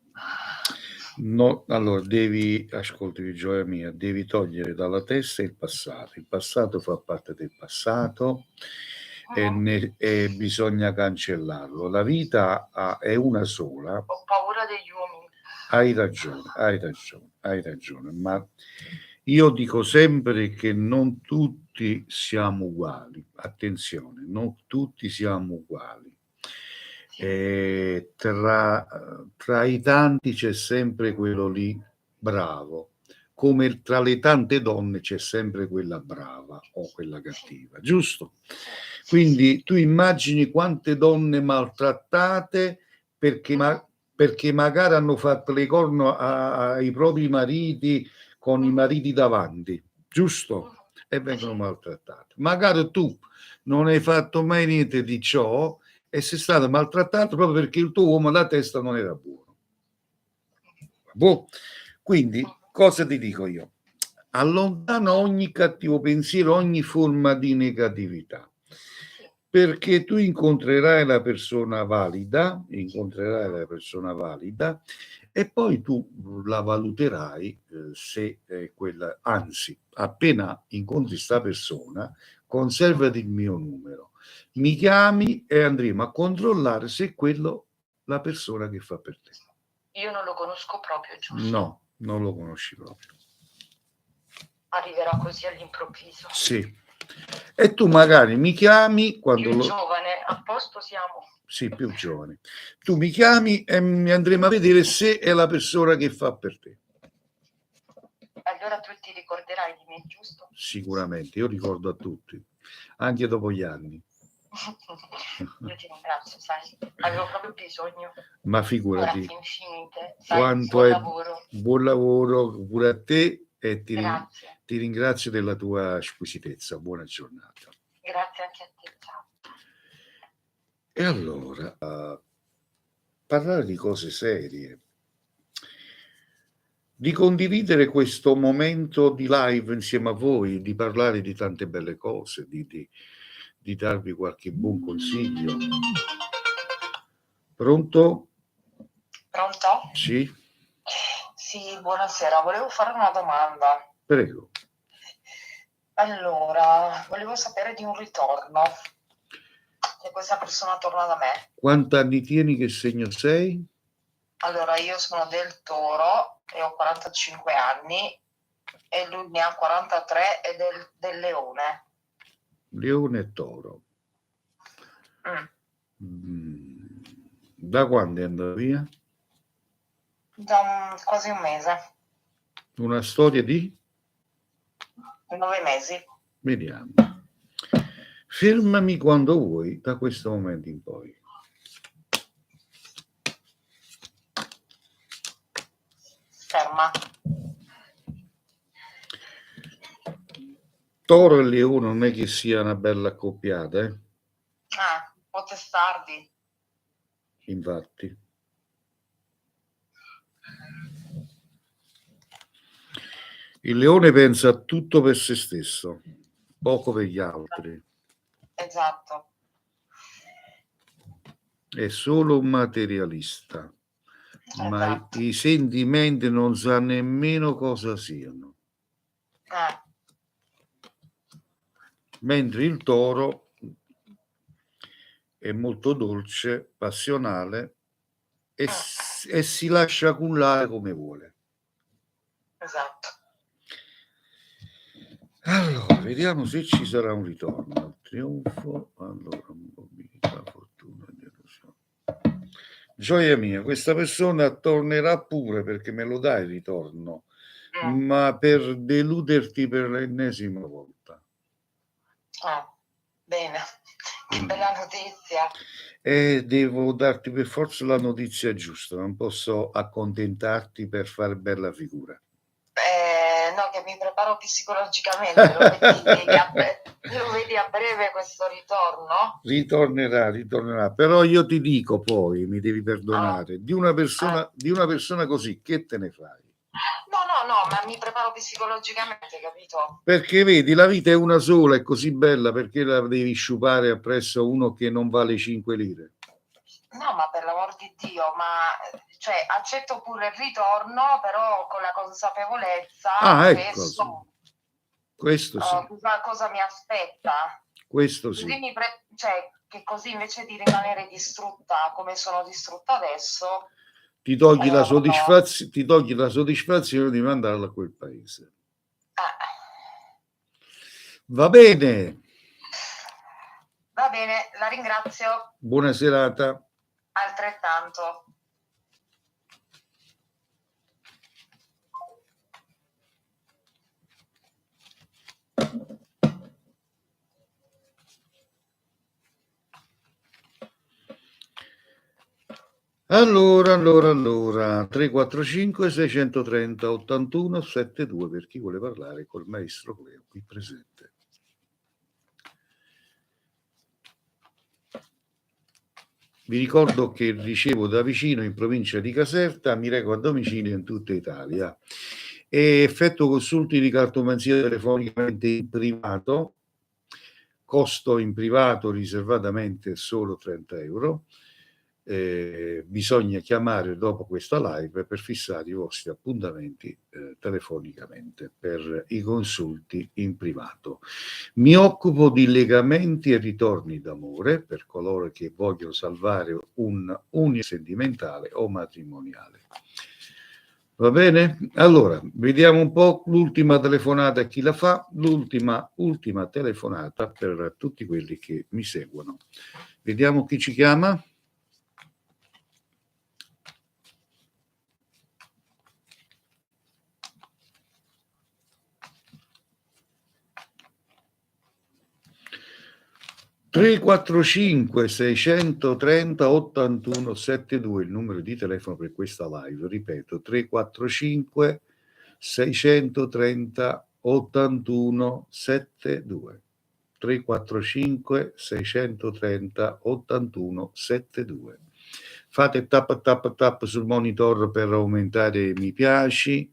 No, allora devi, ascolti gioia mia, devi togliere dalla testa il passato. Il passato fa parte del passato e bisogna cancellarlo. La vita è una sola. Ho paura degli uomini. Hai ragione, ma io dico sempre che non tutti siamo uguali. Attenzione, non tutti siamo uguali. Tra i tanti c'è sempre quello lì bravo, come tra le tante donne c'è sempre quella brava o quella cattiva, giusto? Quindi tu immagini quante donne maltrattate perché magari hanno fatto le corna ai propri mariti con i mariti davanti, giusto? E vengono maltrattate. Magari tu non hai fatto mai niente di ciò e sei stato maltrattato proprio perché il tuo uomo da testa non era buono. Quindi, cosa ti dico io? Allontana ogni cattivo pensiero, ogni forma di negatività, perché tu incontrerai la persona valida e poi tu la valuterai se è quella, anzi, appena incontri sta persona, conservati il mio numero. Mi chiami e andremo a controllare se è quello la persona che fa per te. Io non lo conosco proprio, giusto? No, non lo conosci proprio. Arriverà così all'improvviso. Sì. E tu magari mi chiami quando Più giovane, a posto siamo. Sì, più giovane. Tu mi chiami e mi andremo a vedere se è la persona che fa per te. Allora tu ti ricorderai di me, giusto? Sicuramente, io ricordo a tutti, anche dopo gli anni. Io ti ringrazio, sai, avevo proprio bisogno. Ma figurati, Grazie infinite, sai, quanto buon è lavoro. buon lavoro pure a te e ti Grazie. ringrazio della tua squisitezza. Buona giornata. Grazie anche a te, ciao. E allora, parlare di cose serie, di condividere questo momento di live insieme a voi, di parlare di tante belle cose, di darvi qualche buon consiglio. Pronto? Pronto? Sì? Sì, buonasera. Volevo fare una domanda. Prego. Allora, volevo sapere di un ritorno. Se questa persona torna da me. Quanti anni tieni, che segno sei? Allora, io sono del Toro e ho 45 anni e lui ne ha 43 e del Leone. Leone e Toro. Da quando è andato via? Da quasi un mese. Una storia di? 9 mesi. Vediamo. Fermami quando vuoi, da questo momento in poi. Ferma. Toro e Leone non è che sia una bella accoppiata, eh? Ah, un po' testardi. Infatti. Il leone pensa a tutto per se stesso, poco per gli altri. Esatto. è solo un materialista, ma Esatto. i sentimenti non sa nemmeno cosa siano. Mentre il toro è molto dolce, passionale e si lascia cullare come vuole. Esatto. Allora, vediamo se ci sarà un ritorno al trionfo. Allora, mobilità, fortuna, delusione. Gioia mia, questa persona tornerà pure perché me lo dai il ritorno, ma per deluderti per l'ennesima volta. Bene, che bella notizia. E devo darti per forza la notizia giusta, non posso accontentarti per fare bella figura. No, che mi preparo psicologicamente, lo vedi a breve questo ritorno? Ritornerà, però io ti dico poi, mi devi perdonare, di una persona così, che te ne fai? No, ma mi preparo psicologicamente, capito? Perché vedi, la vita è una sola, è così bella, perché la devi sciupare appresso uno che non vale 5 lire? No, ma per l'amor di Dio, cioè, accetto pure il ritorno, però con la consapevolezza che ecco, so questo sì. cosa mi aspetta. Questo sì. Così cioè, che così invece di rimanere distrutta come sono distrutta adesso, ti togli la soddisfazione di mandarla a quel paese. Va bene. Va bene, la ringrazio. Buona serata. Altrettanto. Allora, 345 630 81 72 per chi vuole parlare col maestro Cleo qui presente. Vi ricordo che ricevo da vicino in provincia di Caserta, mi reco a domicilio in tutta Italia e effettuo consulti di cartomanzia telefonicamente in privato, costo in privato riservatamente solo 30 euro. Bisogna chiamare dopo questa live per fissare i vostri appuntamenti telefonicamente per i consulti in privato. Mi occupo di legamenti e ritorni d'amore per coloro che vogliono salvare un unione sentimentale o matrimoniale. Va bene? Allora, vediamo un po' l'ultima telefonata a chi la fa, ultima telefonata per tutti quelli che mi seguono. Vediamo chi ci chiama. Tre 445 630 81 72 il numero di telefono per questa live, ripeto 345 630 81 72 345 630 81 72. Fate tap sul monitor per aumentare i mi piaci,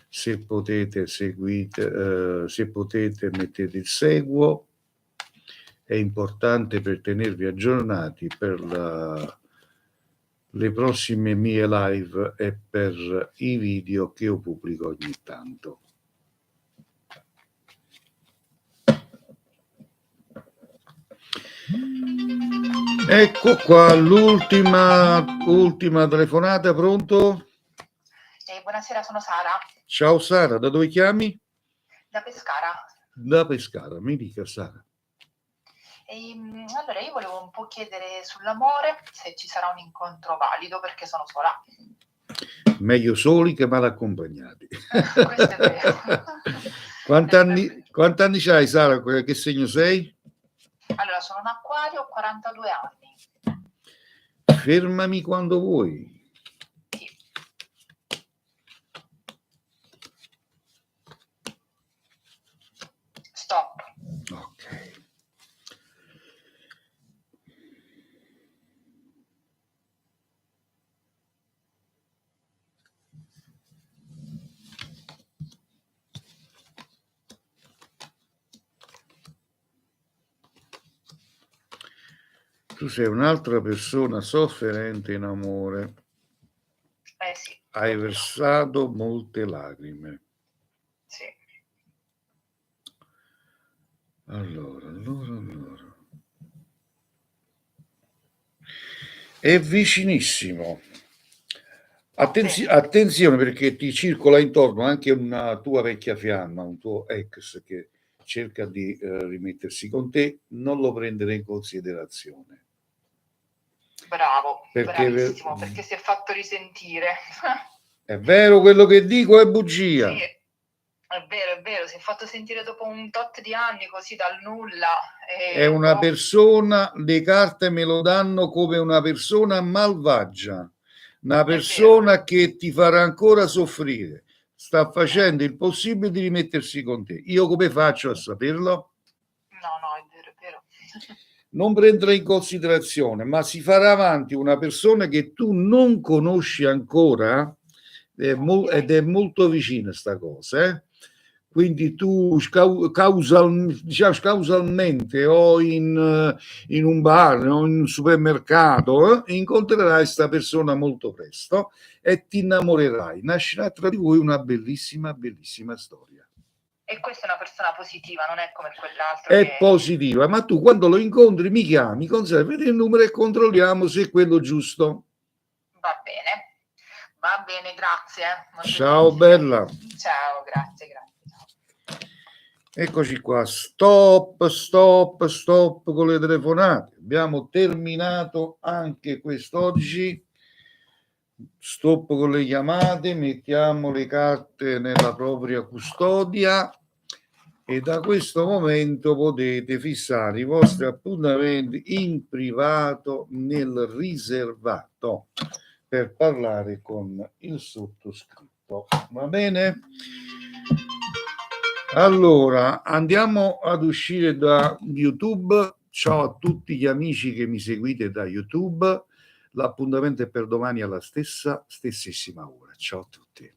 se potete seguite, se potete mettete il seguo. È importante per tenervi aggiornati per le prossime mie live e per i video che io pubblico ogni tanto. Ecco qua l'ultima telefonata, pronto? Buonasera, sono Sara. Ciao Sara, da dove chiami? Da Pescara. Da Pescara, mi dica Sara. Allora, io volevo un po' chiedere sull'amore, se ci sarà un incontro valido, perché sono sola. Meglio soli che mal accompagnati. Questo è vero. Quanti anni c'hai, Sara? Che segno sei? Allora, sono un acquario, ho 42 anni. Fermami quando vuoi. Sì. Stop. Ok. Tu sei un'altra persona sofferente in amore. Sì. Hai versato molte lacrime. Sì. Allora. È vicinissimo. Attenzione, perché ti circola intorno anche una tua vecchia fiamma, un tuo ex che cerca di rimettersi con te, non lo prendere in considerazione. Bravo, Perché bravissimo, perché si è fatto risentire. È vero quello che dico, è bugia. Sì, è vero, si è fatto sentire dopo un tot di anni così dal nulla. È una persona, le carte me lo danno come una persona malvagia, una persona che ti farà ancora soffrire. Sta facendo il possibile di rimettersi con te. Io come faccio a saperlo? No, è vero. Non prenderla in considerazione, ma si farà avanti una persona che tu non conosci ancora, ed è molto vicina sta cosa, eh? Quindi tu causalmente o in un bar o in un supermercato incontrerai questa persona molto presto e ti innamorerai. Nascerà tra di voi una bellissima storia. E questa è una persona positiva, non è come quell'altro. È positiva, ma tu quando lo incontri mi chiami, conservati il numero e controlliamo se è quello giusto. Va bene, grazie. Ciao bella. Ciao, grazie. Eccoci qua, stop con le telefonate. Abbiamo terminato anche quest'oggi. Stop con le chiamate, mettiamo le carte nella propria custodia e da questo momento potete fissare i vostri appuntamenti in privato nel riservato per parlare con il sottoscritto. Va bene? Allora, andiamo ad uscire da YouTube. Ciao a tutti gli amici che mi seguite da YouTube. L'appuntamento è per domani alla stessissima ora. Ciao a tutti.